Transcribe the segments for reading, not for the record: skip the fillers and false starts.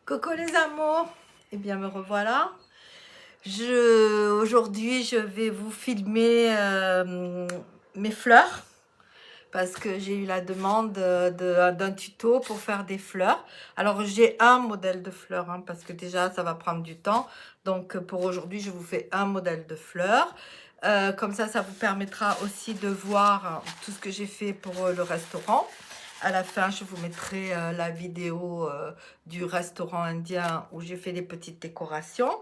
Coucou les amours, eh bien me revoilà. Aujourd'hui, je vais vous filmer mes fleurs parce que j'ai eu la demande d'un tuto pour faire des fleurs. Alors j'ai un modèle de fleurs parce que déjà ça va prendre du temps. Donc pour aujourd'hui, je vous fais un modèle de fleurs. Comme ça vous permettra aussi de voir tout ce que j'ai fait pour le restaurant. À la fin, je vous mettrai la vidéo du restaurant indien où j'ai fait des petites décorations.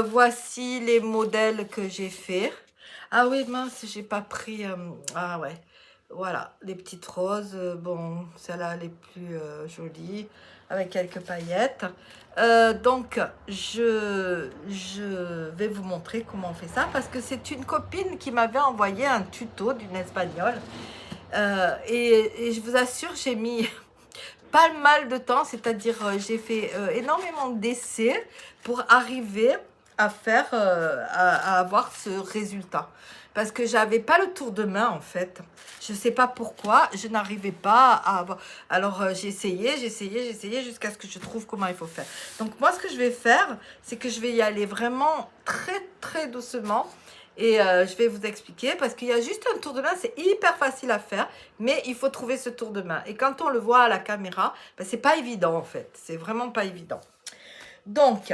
Voici les modèles que j'ai fait. Ah oui, mince, j'ai pas pris... ah ouais, voilà, les petites roses. Bon, celle-là, les plus jolies, avec quelques paillettes. Je vais vous montrer comment on fait ça, parce que c'est une copine qui m'avait envoyé un tuto d'une espagnole. Et je vous assure, j'ai mis pas mal de temps, c'est-à-dire j'ai fait énormément d'essais pour arriver à faire, à avoir ce résultat. Parce que j'avais pas le tour de main en fait. Je sais pas pourquoi, je n'arrivais pas à avoir. Alors j'ai essayé jusqu'à ce que je trouve comment il faut faire. Donc moi ce que je vais faire, c'est que je vais y aller vraiment très doucement. Et je vais vous expliquer parce qu'il y a juste un tour de main, c'est hyper facile à faire, mais il faut trouver ce tour de main. Et quand on le voit à la caméra, ben, c'est pas évident en fait, c'est vraiment pas évident. Donc,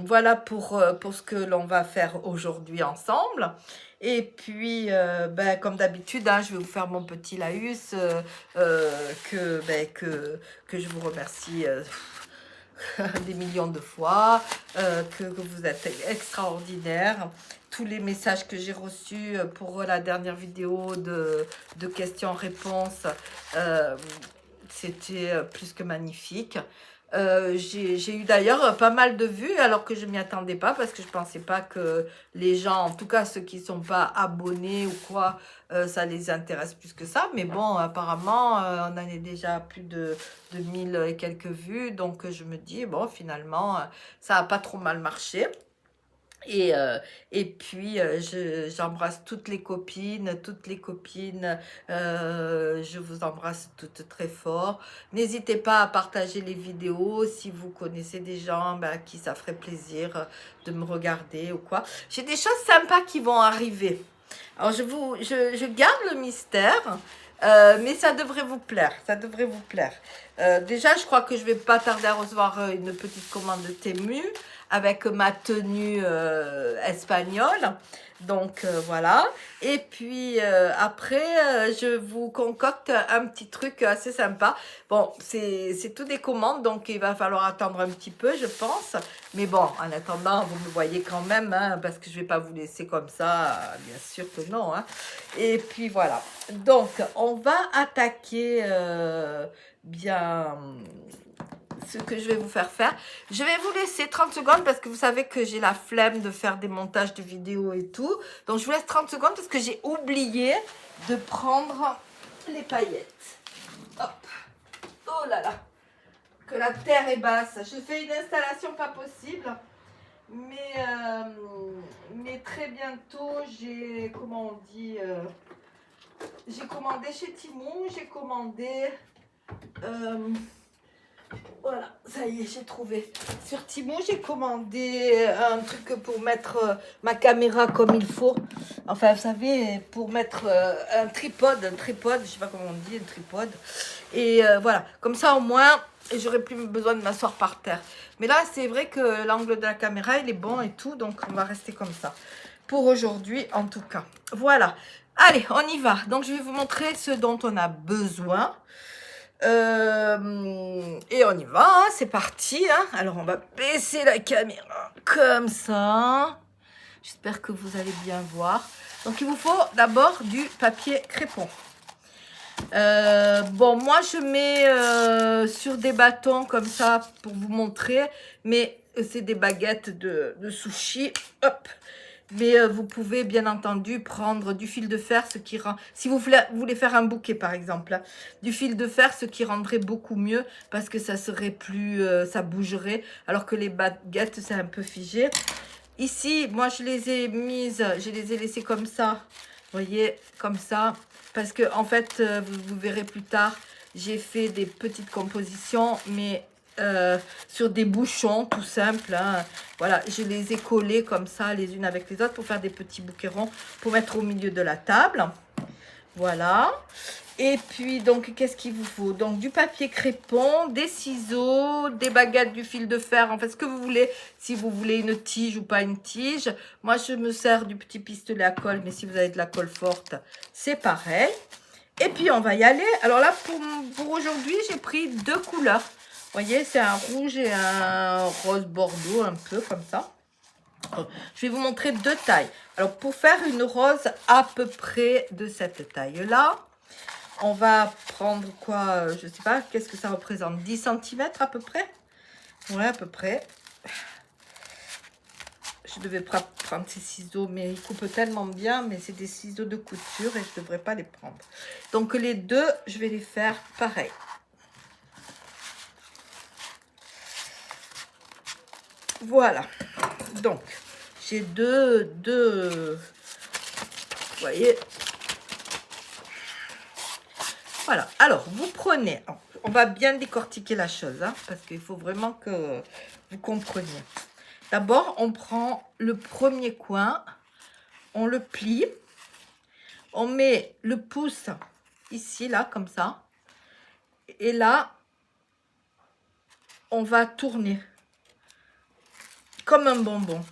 voilà pour ce que l'on va faire aujourd'hui ensemble. Et puis, comme d'habitude, je vais vous faire mon petit laïus que je vous remercie des millions de fois, que vous êtes extraordinaire. Tous les messages que j'ai reçus pour la dernière vidéo de questions-réponses, c'était plus que magnifique. J'ai eu d'ailleurs pas mal de vues alors que je m'y attendais pas parce que je pensais pas que les gens, en tout cas ceux qui sont pas abonnés ou quoi, ça les intéresse plus que ça. Mais bon, apparemment, on en est déjà à plus de 1000 et quelques vues. Donc je me dis, bon, finalement, ça a pas trop mal marché. Et puis, j'embrasse toutes les copines, je vous embrasse toutes très fort. N'hésitez pas à partager les vidéos si vous connaissez des gens à qui ça ferait plaisir de me regarder ou quoi. J'ai des choses sympas qui vont arriver. Alors, je garde le mystère, mais ça devrait vous plaire, ça devrait vous plaire. Déjà, je crois que je vais pas tarder à recevoir une petite commande de Temu avec ma tenue espagnole. Donc voilà. Et puis après, je vous concocte un petit truc assez sympa. Bon, c'est tout des commandes, donc il va falloir attendre un petit peu, je pense. Mais bon, en attendant, vous me voyez quand même, parce que je vais pas vous laisser comme ça, bien sûr que non. Et puis voilà. Donc, on va attaquer bien ce que je vais vous faire faire. Je vais vous laisser 30 secondes parce que vous savez que j'ai la flemme de faire des montages de vidéos et tout. Donc, je vous laisse 30 secondes parce que j'ai oublié de prendre les paillettes. Hop. Oh là là. Que la terre est basse. Je fais une installation pas possible. Mais très bientôt, j'ai, comment on dit, j'ai commandé chez Timon, j'ai commandé... voilà, ça y est, j'ai trouvé. Sur Timo, j'ai commandé un truc pour mettre ma caméra comme il faut. Enfin, vous savez, pour mettre un tripode, je sais pas comment on dit, un tripode. Et voilà, comme ça au moins, j'aurai plus besoin de m'asseoir par terre. Mais là, c'est vrai que l'angle de la caméra, il est bon et tout, donc on va rester comme ça. Pour aujourd'hui, en tout cas. Voilà. Allez, on y va. Donc, je vais vous montrer ce dont on a besoin. Et on y va, c'est parti. Alors, on va baisser la caméra comme ça. J'espère que vous allez bien voir. Donc, il vous faut d'abord du papier crépon. Bon, moi, je mets sur des bâtons comme ça pour vous montrer. Mais c'est des baguettes de sushi. Hop. Mais vous pouvez bien entendu prendre du fil de fer, ce qui rend, si vous voulez faire un bouquet par exemple, du fil de fer, ce qui rendrait beaucoup mieux parce que ça serait plus, ça bougerait, alors que les baguettes c'est un peu figé. Ici, moi je les ai mises, je les ai laissées comme ça, vous voyez, comme ça, parce que en fait, vous verrez plus tard, j'ai fait des petites compositions, mais sur des bouchons tout simples. Hein. Voilà, je les ai collés comme ça, les unes avec les autres, pour faire des petits bouquets ronds, pour mettre au milieu de la table. Voilà. Et puis, donc, qu'est-ce qu'il vous faut? Donc, du papier crépon, des ciseaux, des baguettes, du fil de fer, en fait, ce que vous voulez. Si vous voulez une tige ou pas une tige. Moi, je me sers du petit pistolet à colle, mais si vous avez de la colle forte, c'est pareil. Et puis, on va y aller. Alors là, pour aujourd'hui, j'ai pris 2 couleurs. Vous voyez, c'est un rouge et un rose bordeaux, un peu comme ça. Je vais vous montrer 2 tailles. Alors, pour faire une rose à peu près de cette taille-là, on va prendre quoi? Je ne sais pas, qu'est-ce que ça représente? 10 cm à peu près? Ouais, à peu près. Je devais prendre ces ciseaux, mais ils coupent tellement bien, mais c'est des ciseaux de couture et je ne devrais pas les prendre. Donc, les deux, je vais les faire pareil. Voilà. Donc, j'ai deux, vous voyez. Voilà. Alors, vous prenez, on va bien décortiquer la chose, hein, parce qu'il faut vraiment que vous compreniez. D'abord, on prend le premier coin, on le plie, on met le pouce ici, là, comme ça, et là, on va tourner comme un bonbon.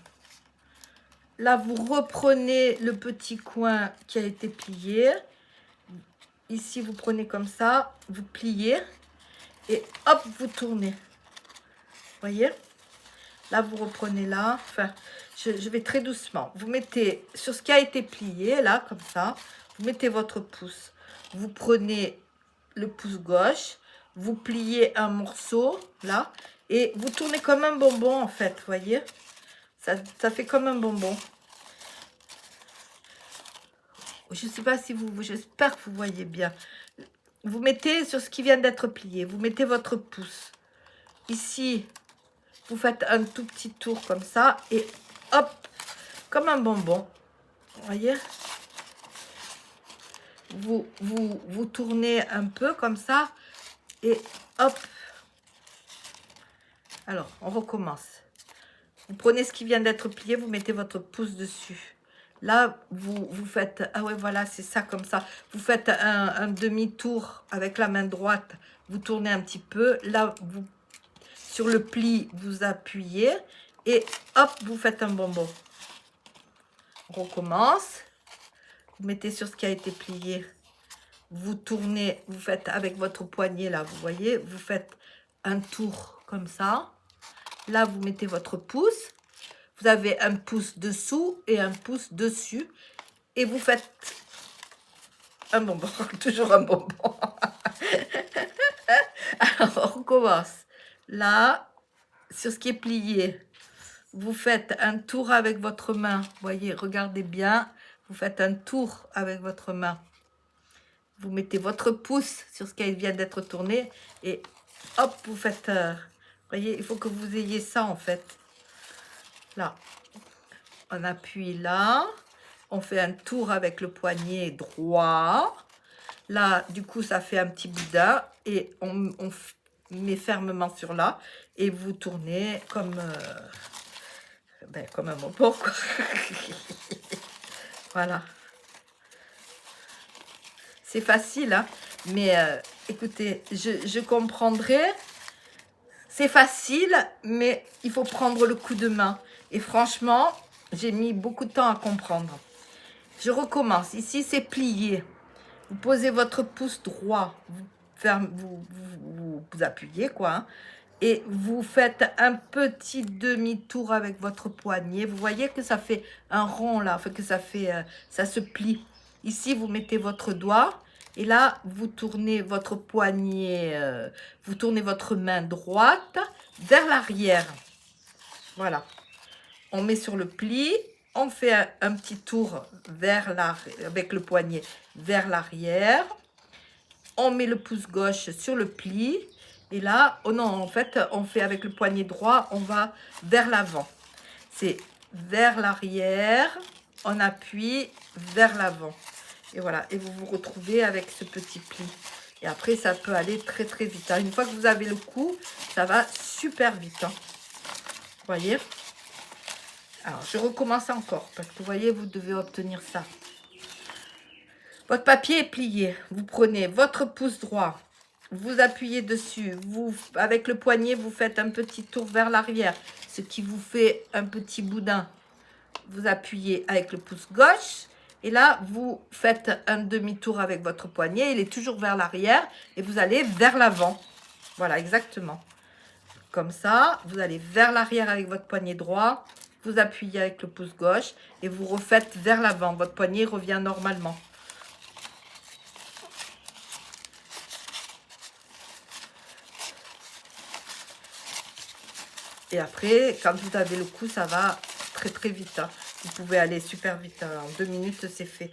Là, vous reprenez le petit coin qui a été plié. Ici, vous prenez comme ça, vous pliez et hop, vous tournez. Voyez? Là, vous reprenez là. Enfin, je vais très doucement. Vous mettez sur ce qui a été plié, là, comme ça. Vous mettez votre pouce. Vous prenez le pouce gauche. Vous pliez un morceau, là. Et vous tournez comme un bonbon, en fait. Voyez? Ça fait comme un bonbon. Je ne sais pas si vous... J'espère que vous voyez bien. Vous mettez sur ce qui vient d'être plié. Vous mettez votre pouce. Ici, vous faites un tout petit tour comme ça. Et hop, comme un bonbon. Vous voyez? Vous tournez un peu comme ça. Et hop. Alors, on recommence. Vous prenez ce qui vient d'être plié. Vous mettez votre pouce dessus. Là, vous faites... Ah ouais, voilà, c'est ça, comme ça. Vous faites un demi-tour avec la main droite. Vous tournez un petit peu. Là, sur le pli, vous appuyez. Et hop, vous faites un bonbon. On recommence. Vous mettez sur ce qui a été plié. Vous tournez, vous faites avec votre poignet, là, vous voyez. Vous faites un tour comme ça. Là, vous mettez votre pouce. Vous avez un pouce dessous et un pouce dessus. Et vous faites un bonbon. Toujours un bonbon. Alors, on recommence. Là, sur ce qui est plié, vous faites un tour avec votre main. Vous voyez, regardez bien. Vous faites un tour avec votre main. Vous mettez votre pouce sur ce qui vient d'être tourné. Et hop, vous faites... vous voyez, il faut que vous ayez ça, en fait. Là, on appuie là, on fait un tour avec le poignet droit. Là, du coup, ça fait un petit boudin et on met fermement sur là et vous tournez comme, comme un bonbon, quoi. Voilà. C'est facile, hein, mais écoutez, je comprendrai. C'est facile, mais il faut prendre le coup de main. Et franchement, j'ai mis beaucoup de temps à comprendre. Je recommence. Ici, c'est plié. Vous posez votre pouce droit. Vous appuyez, quoi. Hein, et vous faites un petit demi-tour avec votre poignet. Vous voyez que ça fait un rond, là. Enfin, que ça fait... ça se plie. Ici, vous mettez votre doigt. Et là, vous tournez votre poignet, vous tournez votre main droite vers l'arrière. Voilà. On met sur le pli, on fait un petit tour vers avec le poignet vers l'arrière. On met le pouce gauche sur le pli. Et là, oh non, en fait, on fait avec le poignet droit, on va vers l'avant. C'est vers l'arrière, on appuie vers l'avant. Et voilà, et vous vous retrouvez avec ce petit pli. Et après, ça peut aller très, très vite. Hein. Une fois que vous avez le coup, ça va super vite. Hein. Vous voyez? Alors, je recommence encore. Parce que vous voyez, vous devez obtenir ça. Votre papier est plié. Vous prenez votre pouce droit. Vous appuyez dessus. Vous, avec le poignet, vous faites un petit tour vers l'arrière. Ce qui vous fait un petit boudin. Vous appuyez avec le pouce gauche. Et là, vous faites un demi-tour avec votre poignet. Il est toujours vers l'arrière. Et vous allez vers l'avant. Voilà, exactement. Comme ça, vous allez vers l'arrière avec votre poignet droit. Vous appuyez avec le pouce gauche. Et vous refaites vers l'avant. Votre poignet revient normalement. Et après, quand vous avez le coup, ça va très très vite. Hein. Vous pouvez aller super vite. Hein. En 2 minutes, c'est fait.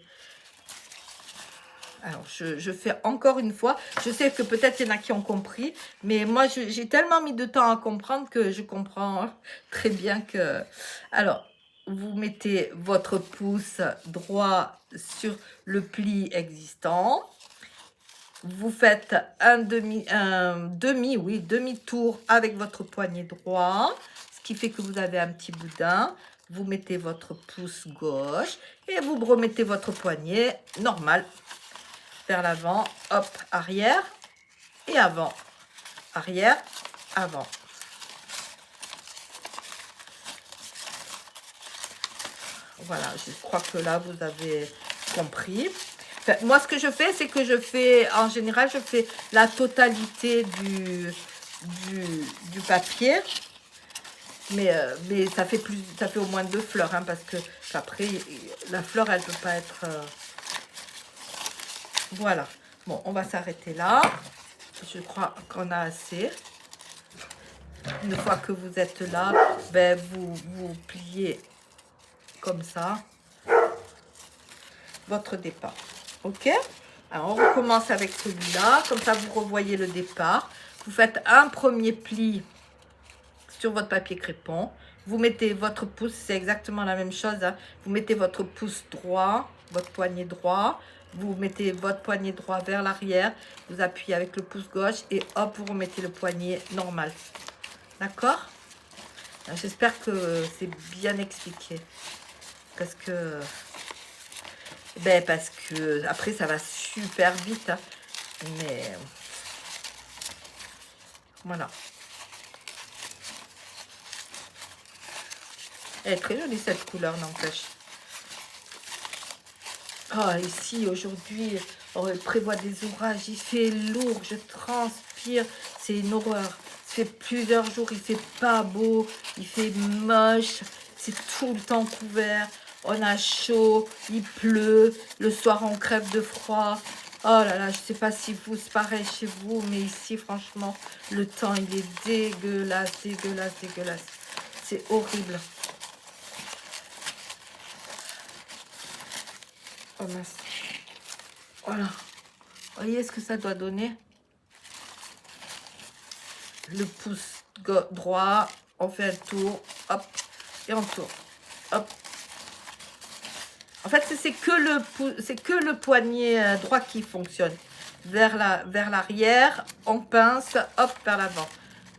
Alors, je fais encore une fois. Je sais que peut-être il y en a qui ont compris. Mais moi, j'ai tellement mis de temps à comprendre que je comprends très bien que... Alors, vous mettez votre pouce droit sur le pli existant. Vous faites un demi-tour avec votre poignet droit, ce qui fait que vous avez un petit boudin. Vous mettez votre pouce gauche et vous remettez votre poignet normal vers l'avant, hop, arrière et avant, arrière, avant. Voilà, je crois que là, vous avez compris. Enfin, moi, ce que je fais, c'est que je fais, en général, je fais la totalité du papier. Mais ça fait au moins 2 fleurs, hein, parce que après, la fleur, elle ne peut pas être... Voilà. Bon, on va s'arrêter là. Je crois qu'on a assez. Une fois que vous êtes là, ben, vous pliez comme ça votre départ. OK? Alors, on recommence avec celui-là. Comme ça, vous revoyez le départ. Vous faites un premier pli sur votre papier crépon. Vous mettez votre pouce, c'est exactement la même chose. Hein. Vous mettez votre pouce droit, votre poignet droit. Vous mettez votre poignet droit vers l'arrière. Vous appuyez avec le pouce gauche et hop, vous remettez le poignet normal. D'accord? J'espère que c'est bien expliqué. Parce que après, ça va super vite. Hein. Mais voilà. Elle est très jolie cette couleur, n'empêche. Oh, ici, aujourd'hui, on prévoit des orages. Il fait lourd, je transpire. C'est une horreur. Ça fait plusieurs jours, il fait pas beau. Il fait moche. C'est tout le temps couvert. On a chaud, il pleut. Le soir, on crève de froid. Oh là là, je sais pas si c'est pareil chez vous, mais ici, franchement, le temps, il est dégueulasse, dégueulasse, dégueulasse. C'est horrible. Oh mince. Voilà. Voyez ce que ça doit donner. Le pouce droit, on fait un tour, hop, et on tourne, hop. En fait, c'est que le poignet droit qui fonctionne. Vers l'arrière, on pince, hop, vers l'avant.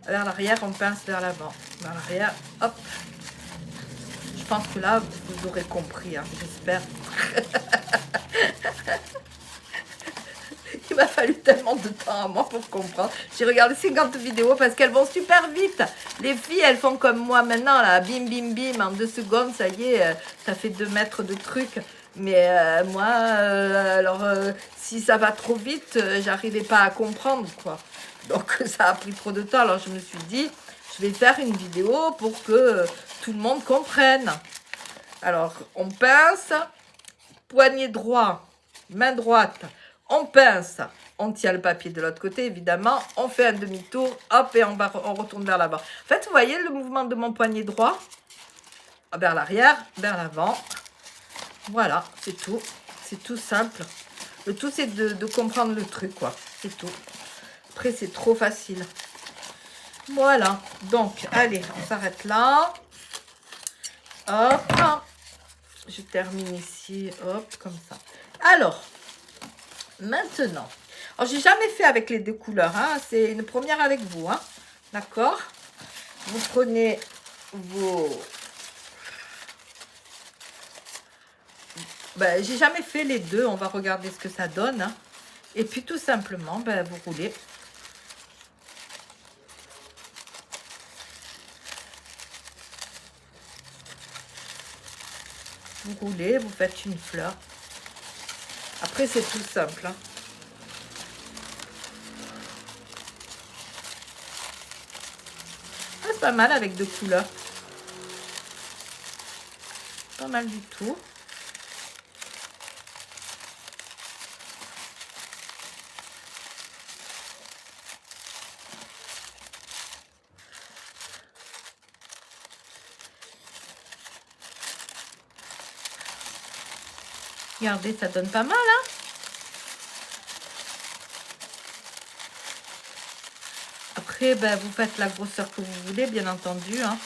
Vers l'arrière, on pince vers l'avant. Vers l'arrière, hop. Je pense que là, vous aurez compris, hein, j'espère. Il m'a fallu tellement de temps à moi pour comprendre. J'ai regardé 50 vidéos parce qu'elles vont super vite. Les filles, elles font comme moi maintenant, là, bim, bim, bim, en 2 secondes, ça y est, ça fait 2 mètres de trucs. Mais moi, alors, si ça va trop vite, j'arrivais pas à comprendre, quoi. Donc, ça a pris trop de temps. Alors, je me suis dit, je vais faire une vidéo pour que tout le monde comprenne. Alors, on pince, poignet droit, main droite. On pince, on tient le papier de l'autre côté, évidemment. On fait un demi-tour, hop, et on retourne vers l'avant. En fait, vous voyez le mouvement de mon poignet droit? Vers l'arrière, vers l'avant. Voilà, c'est tout. C'est tout simple. Le tout, c'est de comprendre le truc, quoi. C'est tout. Après, c'est trop facile. Voilà. Donc, allez, on s'arrête là. Hop. Je termine ici, hop, comme ça. Alors... Maintenant, Alors, j'ai jamais fait avec les deux couleurs, hein. C'est une première avec vous, hein. D'accord? Vous prenez vos... Ben, j'ai jamais fait les deux. On va regarder ce que ça donne, hein. Et puis, tout simplement, ben, vous roulez. Vous roulez, vous faites une fleur. Après, c'est tout simple, hein. C'est pas mal avec deux couleurs. Pas mal du tout. Regardez, ça donne pas mal, hein. Après, ben, vous faites la grosseur que vous voulez, bien entendu, hein.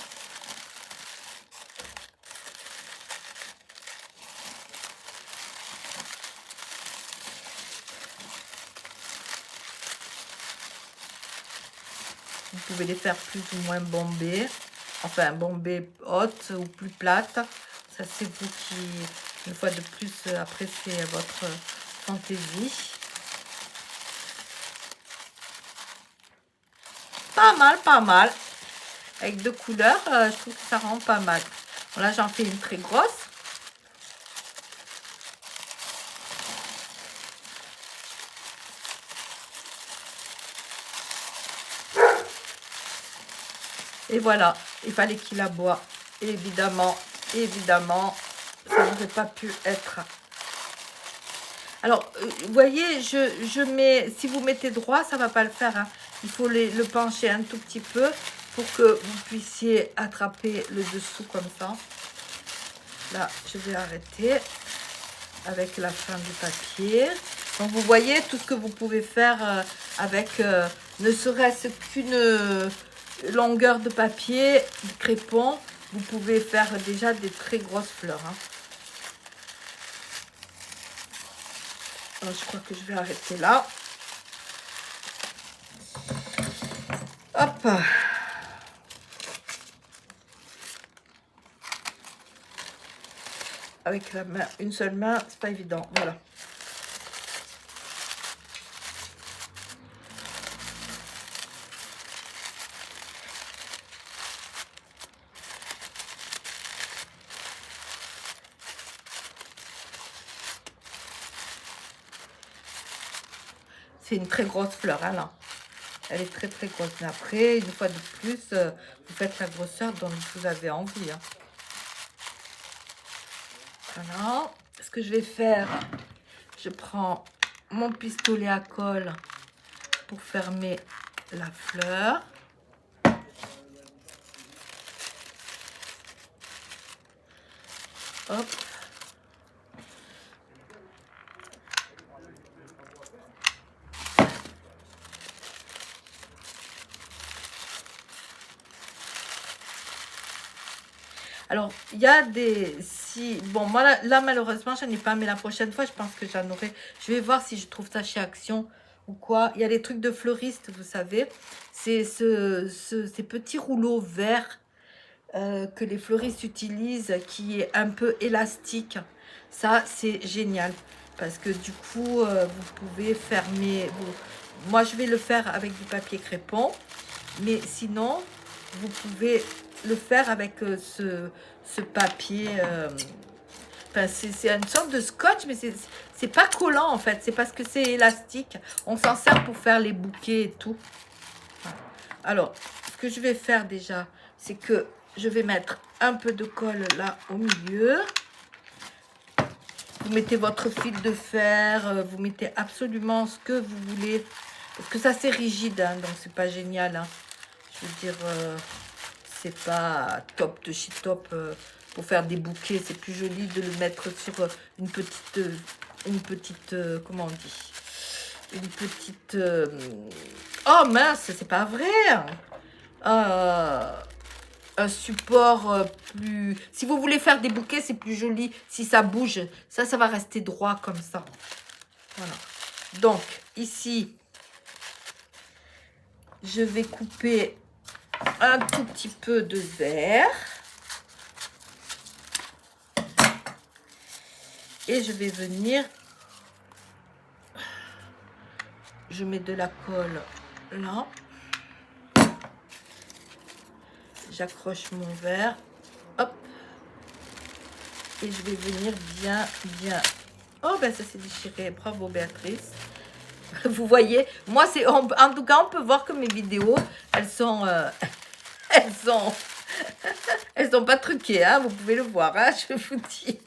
Vous pouvez les faire plus ou moins bombées. Enfin, bombées hautes ou plus plates. Ça, c'est vous qui, une fois de plus, après, c'est votre fantaisie. Pas mal, pas mal. Avec deux couleurs, je trouve que ça rend pas mal. Bon, là, j'en fais une très grosse. Et voilà, il fallait qu'il aboie. Évidemment, évidemment, ça n'aurait pas pu être. Alors, vous voyez, je mets, si vous mettez droit, ça ne va pas le faire, hein. Il faut le pencher un tout petit peu pour que vous puissiez attraper le dessous comme ça. Là, je vais arrêter avec la fin du papier. Donc, vous voyez tout ce que vous pouvez faire avec ne serait-ce qu'une longueur de papier, de crépon. Vous pouvez faire déjà des très grosses fleurs, hein. Alors, je crois que je vais arrêter là. Hop. Avec la main, une seule main, c'est pas évident. Voilà. C'est une très grosse fleur, hein, là. Elle est très très grosse. Mais après, une fois de plus, vous faites la grosseur dont vous avez envie, hein. Voilà. Ce que je vais faire, je prends mon pistolet à colle pour fermer la fleur. Hop. Alors, il y a des... Si, bon, moi, là malheureusement, je n'en ai pas. Mais la prochaine fois, je pense que j'en aurai. Je vais voir si je trouve ça chez Action ou quoi. Il y a des trucs de fleuristes, vous savez. C'est ces petits rouleaux verts que les fleuristes utilisent, qui est un peu élastique. Ça, c'est génial. Parce que du coup, vous pouvez fermer... Moi, je vais le faire avec du papier crépon. Mais sinon, vous pouvez le faire avec ce papier. Enfin, c'est une sorte de scotch, mais c'est pas collant en fait. C'est parce que c'est élastique. On s'en sert pour faire les bouquets et tout. Voilà. Alors, ce que je vais faire déjà, c'est que je vais mettre un peu de colle là au milieu. Vous mettez votre fil de fer, vous mettez absolument ce que vous voulez. Parce que ça, c'est rigide, hein, donc c'est pas génial, hein. Je veux dire, c'est pas top de chez top pour faire des bouquets. C'est plus joli de le mettre sur une petite, comment on dit, une petite, oh mince, c'est pas vrai, hein. Un support plus... Si vous voulez faire des bouquets, c'est plus joli. Si ça bouge, ça va rester droit comme ça. Voilà. Donc, ici, je vais couper un tout petit peu de vert. Et je vais venir, je mets de la colle là. J'accroche mon verre. Hop. Et je vais venir bien. Oh, ben ça s'est déchiré. Bravo, Béatrice. Vous voyez, moi, c'est en tout cas, on peut voir que mes vidéos, elles sont elles sont pas truquées, hein, vous pouvez le voir, hein, je vous dis.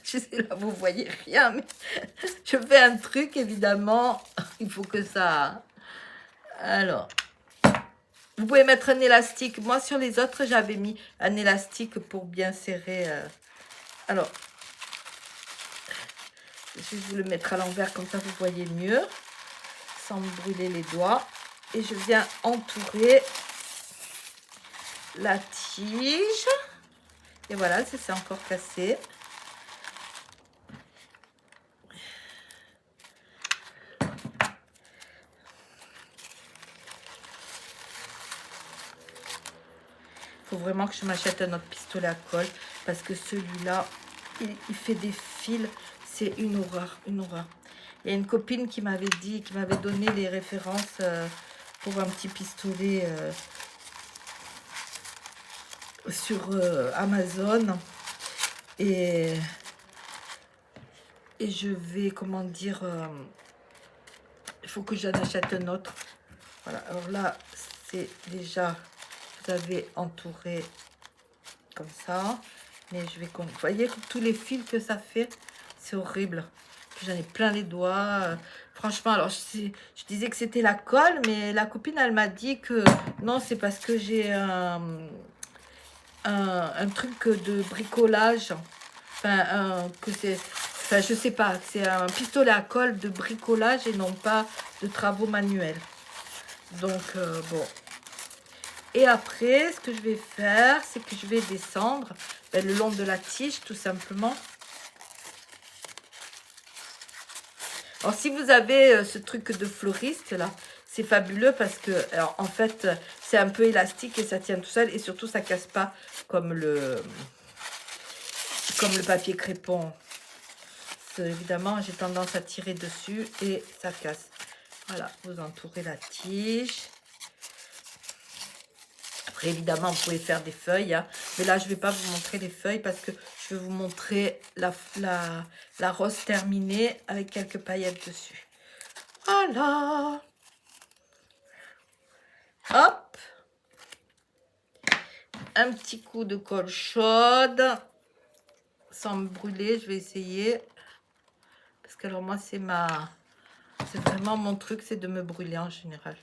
Je sais là, vous voyez rien, mais je fais un truc, évidemment. Il faut que ça... Alors, vous pouvez mettre un élastique. Moi, sur les autres, j'avais mis un élastique pour bien serrer. Alors, je vais vous le mettre à l'envers, comme ça, vous voyez mieux, sans me brûler les doigts. Et je viens entourer la tige. Et voilà, c'est encore cassé. Il faut vraiment que je m'achète un autre pistolet à colle parce que celui-là, il fait des fils. C'est une horreur, une horreur. Il y a une copine qui m'avait dit, qui m'avait donné les références pour un petit pistolet sur Amazon. Et je vais, comment dire, il faut que j'en achète un autre. Voilà, alors là, c'est déjà... Vous avez entouré comme ça, mais je vais... Vous voyez tous les fils que ça fait, c'est horrible. J'en ai plein les doigts. Franchement, alors je disais que c'était la colle, mais la copine, elle m'a dit que non, c'est parce que j'ai un truc de bricolage. Enfin, que c'est... Enfin, je sais pas, c'est un pistolet à colle de bricolage et non pas de travaux manuels. Donc, bon... Et après, ce que je vais faire, c'est que je vais descendre le long de la tige, tout simplement. Alors, si vous avez ce truc de fleuriste, là, c'est fabuleux parce que, alors, en fait, c'est un peu élastique et ça tient tout seul. Et surtout, ça casse pas comme le papier crépon. Évidemment, j'ai tendance à tirer dessus et ça casse. Voilà, vous entourez la tige. Après, évidemment, vous pouvez faire des feuilles. Hein. Mais là, je ne vais pas vous montrer les feuilles parce que je vais vous montrer la rose terminée avec quelques paillettes dessus. Voilà. Hop. Un petit coup de colle chaude. Sans me brûler, je vais essayer. Parce que alors moi, c'est vraiment mon truc, c'est de me brûler en général.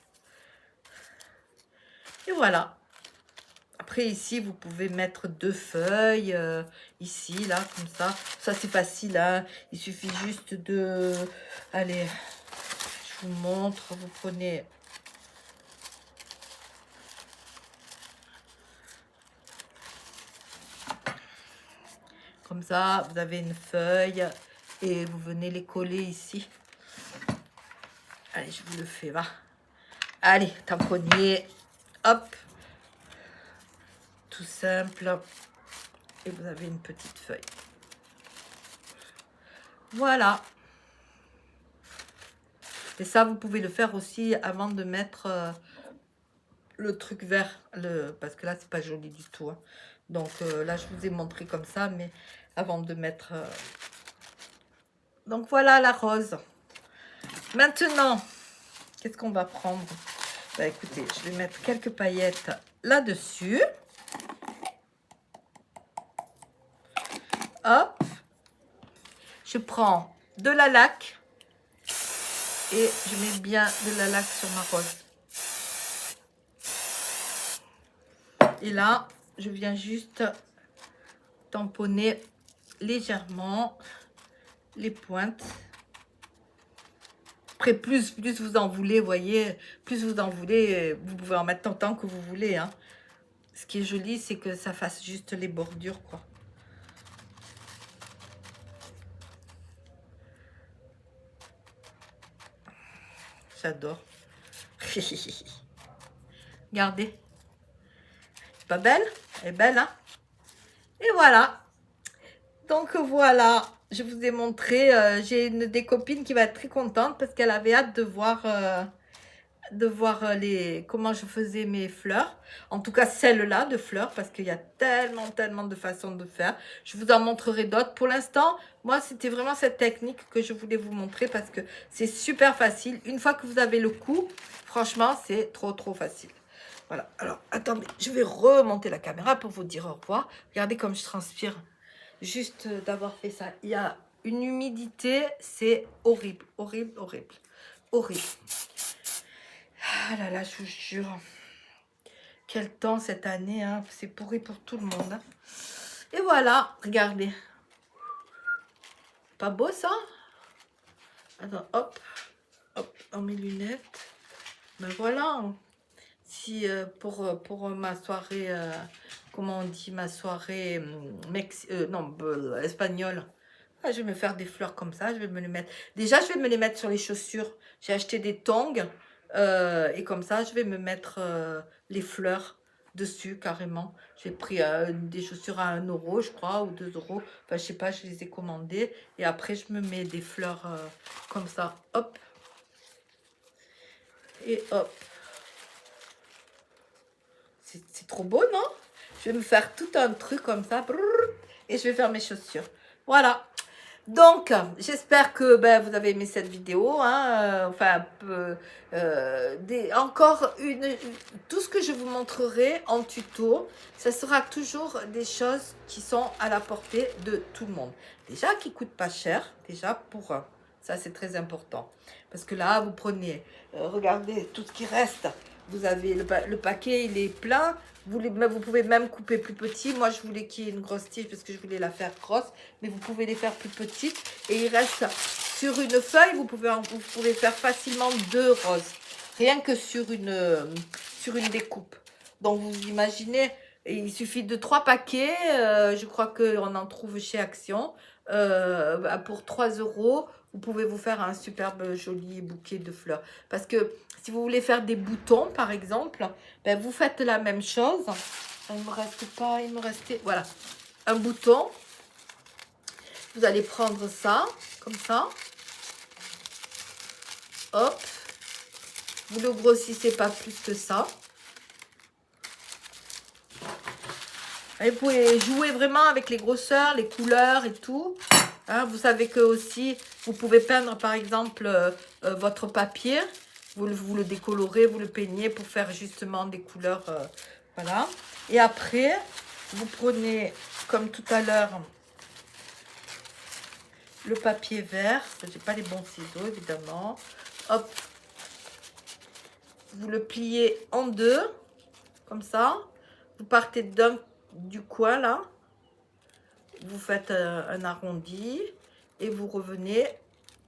Et voilà. Après, ici, vous pouvez mettre 2 feuilles, ici, là, comme ça. Ça, c'est facile, hein. Il suffit juste de... Allez, je vous montre. Vous prenez... Comme ça, vous avez une feuille et vous venez les coller ici. Allez, je vous le fais, va. Allez, tamponnier. Hop. Tout simple. Et vous avez une petite feuille. Voilà. Et ça, vous pouvez le faire aussi avant de mettre le truc vert. Parce que là, c'est pas joli du tout. Hein. Donc là, je vous ai montré comme ça, mais avant de mettre... Donc voilà la rose. Maintenant, qu'est-ce qu'on va prendre? Bah, écoutez, je vais mettre quelques paillettes là-dessus. Hop. Je prends de la laque. Et je mets bien de la laque sur ma rose. Et là, je viens juste tamponner légèrement les pointes. Après, plus vous en voulez, vous voyez, plus vous en voulez, vous pouvez en mettre autant que vous voulez. Hein. Ce qui est joli, c'est que ça fasse juste les bordures, quoi. j'adore. Regardez. C'est pas belle? Elle est belle, hein? Et voilà. Donc voilà, je vous ai montré. J'ai une des copines qui va être très contente parce qu'elle avait hâte de voir comment je faisais mes fleurs. En tout cas, celle-là de fleurs, parce qu'il y a tellement de façons de faire. Je vous en montrerai d'autres. Pour l'instant, moi, c'était vraiment cette technique que je voulais vous montrer parce que c'est super facile. Une fois que vous avez le coup, franchement, c'est trop facile. Voilà. Alors, attendez, je vais remonter la caméra pour vous dire au revoir. Regardez comme je transpire. Juste d'avoir fait ça. Il y a une humidité, c'est horrible. Ah là là, je vous jure. Quel temps cette année, hein. C'est pourri pour tout le monde. Hein. Et voilà, regardez. Pas beau ça? Attends, hop, dans mes lunettes. Ben voilà. Si pour ma soirée, comment on dit, ma soirée espagnole. Ah, je vais me faire des fleurs comme ça, je vais me les mettre. Déjà, je vais me les mettre sur les chaussures. J'ai acheté des tongs et comme ça, je vais me mettre les fleurs dessus carrément. J'ai pris des chaussures à 1 €, je crois, ou 2 €. Enfin, je sais pas, je les ai commandées. Et après, je me mets des fleurs comme ça. Hop. Et hop. C'est trop beau, non? Je vais me faire tout un truc comme ça. Et je vais faire mes chaussures. Voilà. Donc, j'espère que vous avez aimé cette vidéo. Hein, enfin, encore tout ce que je vous montrerai en tuto, ça sera toujours des choses qui sont à la portée de tout le monde. Déjà, qui ne coûtent pas cher, déjà pour un. Ça, c'est très important. Parce que là, vous prenez, regardez tout ce qui reste. Vous avez le paquet, il est plein. Vous pouvez même couper plus petit. Moi, je voulais qu'il y ait une grosse tige parce que je voulais la faire grosse. Mais vous pouvez les faire plus petites. Et il reste sur une feuille, vous pouvez faire facilement 2 roses. Rien que sur une découpe. Donc, vous imaginez, il suffit de 3 paquets. Je crois qu'on en trouve chez Action. Pour 3 €, vous pouvez vous faire un superbe joli bouquet de fleurs. Parce que si vous voulez faire des boutons, par exemple, vous faites la même chose. Il ne me reste pas, il me restait, voilà, un bouton. Vous allez prendre ça, comme ça. Hop. Vous ne le grossissez pas plus que ça. Et vous pouvez jouer vraiment avec les grosseurs, les couleurs et tout. Hein, vous savez que aussi, vous pouvez peindre par exemple votre papier. Vous le décolorez, vous le peignez pour faire justement des couleurs. Voilà. Et après, vous prenez, comme tout à l'heure, le papier vert. Je n'ai pas les bons ciseaux, évidemment. Hop. Vous le pliez en deux, comme ça. Vous partez du coin, là. Vous faites un arrondi et vous revenez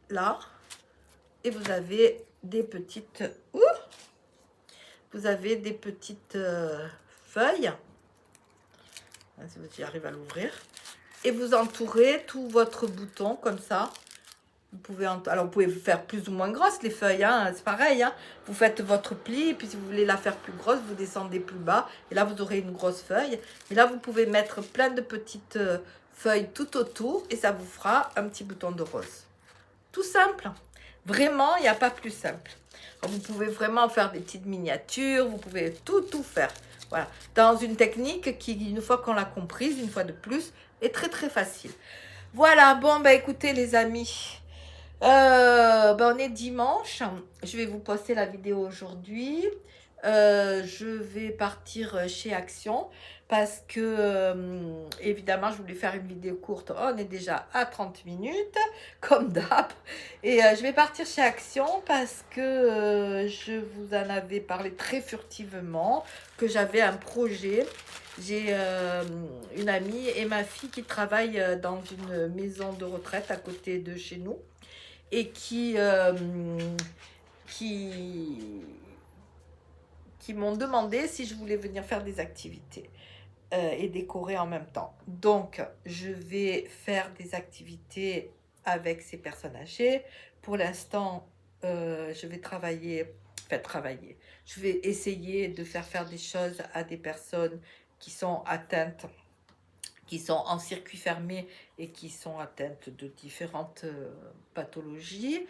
là. Et vous avez des petites... vous avez des petites feuilles. Si j'arrive à l'ouvrir. Et vous entourez tout votre bouton comme ça. Vous pouvez alors, vous pouvez faire plus ou moins grosses les feuilles, hein, c'est pareil. Hein. Vous faites votre pli, et puis si vous voulez la faire plus grosse, vous descendez plus bas. Et là, vous aurez une grosse feuille. Et là, vous pouvez mettre plein de petites feuilles tout autour. Et ça vous fera un petit bouton de rose. Tout simple. Vraiment, il n'y a pas plus simple. Alors, vous pouvez vraiment faire des petites miniatures. Vous pouvez tout faire. Voilà. Dans une technique qui, une fois qu'on l'a comprise, une fois de plus, est très facile. Voilà. Bon, écoutez les amis. On est dimanche. Je vais vous poster la vidéo aujourd'hui. Je vais partir chez Action parce que évidemment je voulais faire une vidéo courte. On est déjà à 30 minutes comme d'hab. Et je vais partir chez Action parce que je vous en avais parlé très furtivement, que j'avais un projet. J'ai une amie et ma fille qui travaillent dans une maison de retraite à côté de chez nous. Et qui m'ont demandé si je voulais venir faire des activités et décorer en même temps. Donc, je vais faire des activités avec ces personnes âgées. Pour l'instant, je vais travailler, enfin travailler, je vais essayer de faire des choses à des personnes qui sont atteintes, qui sont en circuit fermé et qui sont atteintes de différentes pathologies.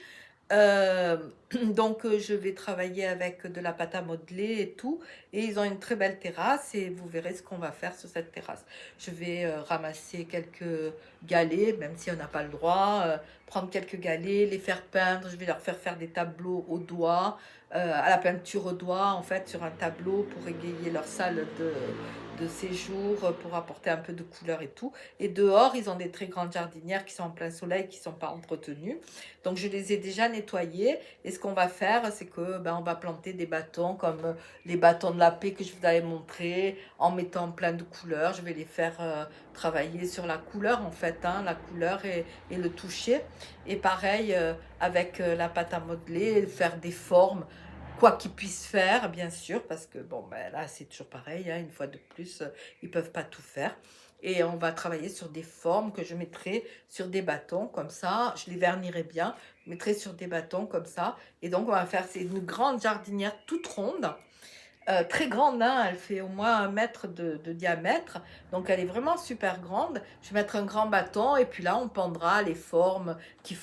Euh, donc, je vais travailler avec de la pâte à modeler et tout. Et ils ont une très belle terrasse et vous verrez ce qu'on va faire sur cette terrasse. Je vais ramasser quelques galets, même si on n'a pas le droit, prendre quelques galets, les faire peindre. Je vais leur faire des tableaux au doigt, à la peinture au doigt, en fait, sur un tableau pour égayer leur salle de séjour, pour apporter un peu de couleur et tout. Et dehors, ils ont des très grandes jardinières qui sont en plein soleil, qui ne sont pas entretenues. Donc je les ai déjà nettoyés et ce qu'on va faire, c'est que on va planter des bâtons comme les bâtons de la paix que je vous avais montré en mettant plein de couleurs. Je vais les faire travailler sur la couleur en fait, hein, la couleur et le toucher. Et pareil avec la pâte à modeler, faire des formes. Quoi qu'ils puissent faire, bien sûr, parce que bon, là c'est toujours pareil, hein, une fois de plus, ils peuvent pas tout faire. Et on va travailler sur des formes que je mettrai sur des bâtons comme ça. Je les vernirai bien, je mettrai sur des bâtons comme ça. Et donc, on va faire, c'est une grande jardinière toute ronde. Très grande, hein, elle fait au moins 1 mètre de diamètre, donc elle est vraiment super grande. Je vais mettre un grand bâton et puis là on pendra les formes qu'ils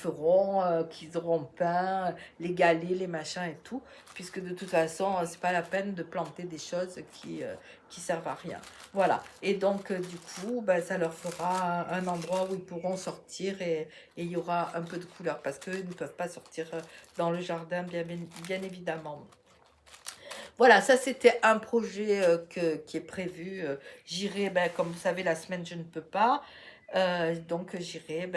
auront peint, les galets, les machins et tout, puisque de toute façon c'est pas la peine de planter des choses qui servent à rien. Voilà, et donc du coup ça leur fera un endroit où ils pourront sortir et il y aura un peu de couleur, parce qu'ils ne peuvent pas sortir dans le jardin bien évidemment. Voilà, ça c'était un projet qui est prévu. J'irai, comme vous savez, la semaine je ne peux pas. Donc j'irai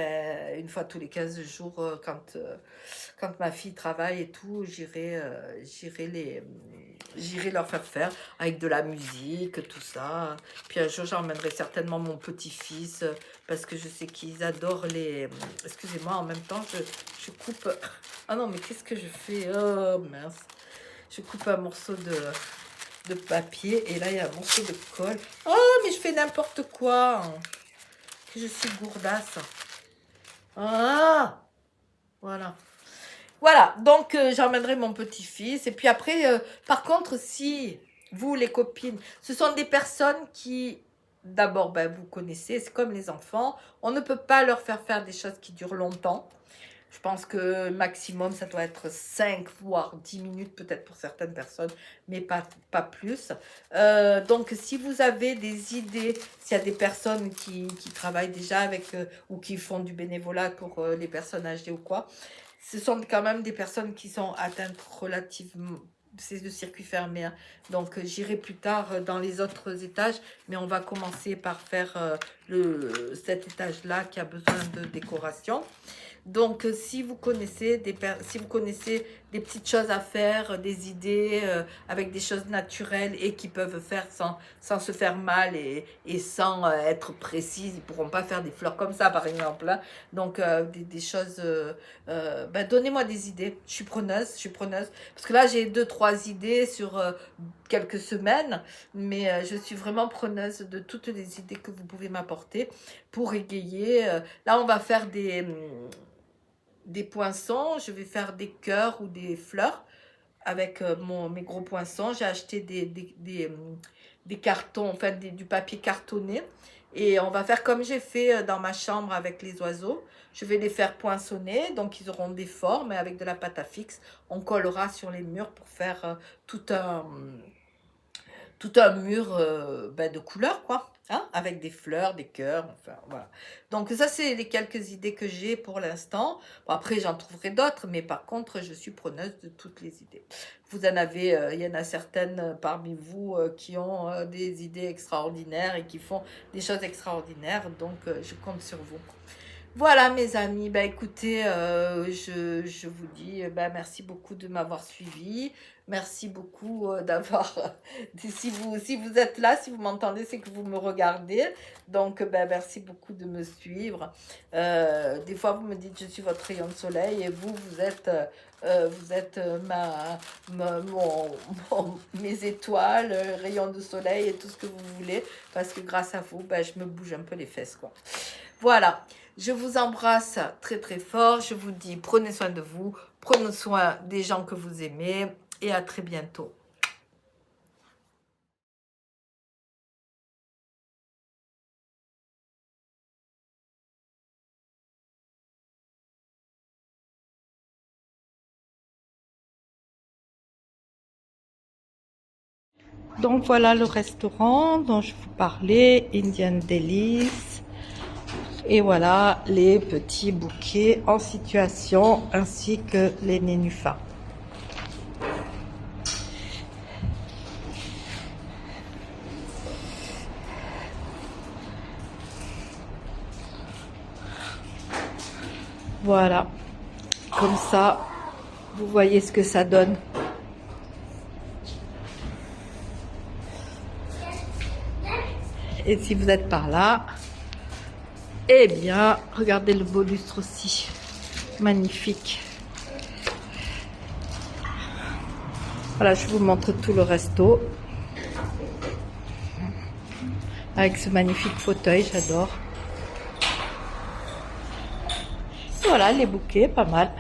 une fois tous les 15 jours quand ma fille travaille et tout, j'irai leur faire avec de la musique, tout ça. Puis un jour j'emmènerai certainement mon petit-fils parce que je sais qu'ils adorent les... Excusez-moi, en même temps je coupe... Ah non, mais qu'est-ce que je fais? Oh mince. Je coupe un morceau de papier et là il y a un morceau de colle. Oh, mais je fais n'importe quoi. Que je suis gourdasse. Ah, voilà. Voilà, donc j'emmènerai mon petit-fils. Et puis après, par contre, si vous, les copines, ce sont des personnes qui, d'abord, vous connaissez, c'est comme les enfants, on ne peut pas leur faire des choses qui durent longtemps. Je pense que maximum, ça doit être 5 voire 10 minutes peut-être pour certaines personnes, mais pas plus. Donc, si vous avez des idées, s'il y a des personnes qui travaillent déjà avec ou qui font du bénévolat pour les personnes âgées ou quoi, ce sont quand même des personnes qui sont atteintes relativement... C'est de circuit fermé, hein. Donc j'irai plus tard dans les autres étages, mais on va commencer par faire cet étage-là qui a besoin de décoration. Donc, si vous connaissez des petites choses à faire, des idées avec des choses naturelles et qui peuvent faire sans se faire mal et sans être précises, ils ne pourront pas faire des fleurs comme ça, par exemple, hein. Donc, des choses... donnez-moi des idées. Je suis preneuse, Parce que là, j'ai 2, 3 idées sur quelques semaines, mais je suis vraiment preneuse de toutes les idées que vous pouvez m'apporter pour égayer. Là, on va faire des poinçons, je vais faire des cœurs ou des fleurs avec mes gros poinçons. J'ai acheté des cartons, enfin du papier cartonné. Et on va faire comme j'ai fait dans ma chambre avec les oiseaux. Je vais les faire poinçonner, donc ils auront des formes. Et avec de la pâte à fixe, on collera sur les murs pour faire tout un mur de couleurs, quoi. Hein, avec des fleurs, des cœurs, enfin, voilà. Donc ça, c'est les quelques idées que j'ai pour l'instant. Bon, après, j'en trouverai d'autres, mais par contre, je suis preneuse de toutes les idées. Vous en avez, il y en a certaines parmi vous qui ont des idées extraordinaires et qui font des choses extraordinaires, donc je compte sur vous. Voilà mes amis, écoutez, je vous dis merci beaucoup de m'avoir suivi. Merci beaucoup d'avoir... si vous êtes là, si vous m'entendez, c'est que vous me regardez. Donc merci beaucoup de me suivre. Des fois, vous me dites je suis votre rayon de soleil et vous êtes... vous êtes mes étoiles, rayons de soleil et tout ce que vous voulez. Parce que grâce à vous, je me bouge un peu les fesses, quoi. Voilà, je vous embrasse très très fort. Je vous dis prenez soin de vous, Prenez soin des gens que vous aimez et à très bientôt. Donc voilà le restaurant dont je vous parlais, Indian Delice. Et voilà les petits bouquets en situation ainsi que les nénuphars. Voilà, comme ça, vous voyez ce que ça donne. Et si vous êtes par là, eh bien, regardez le beau lustre aussi. Magnifique. Voilà, je vous montre tout le resto. Avec ce magnifique fauteuil, j'adore. Voilà, les bouquets, pas mal.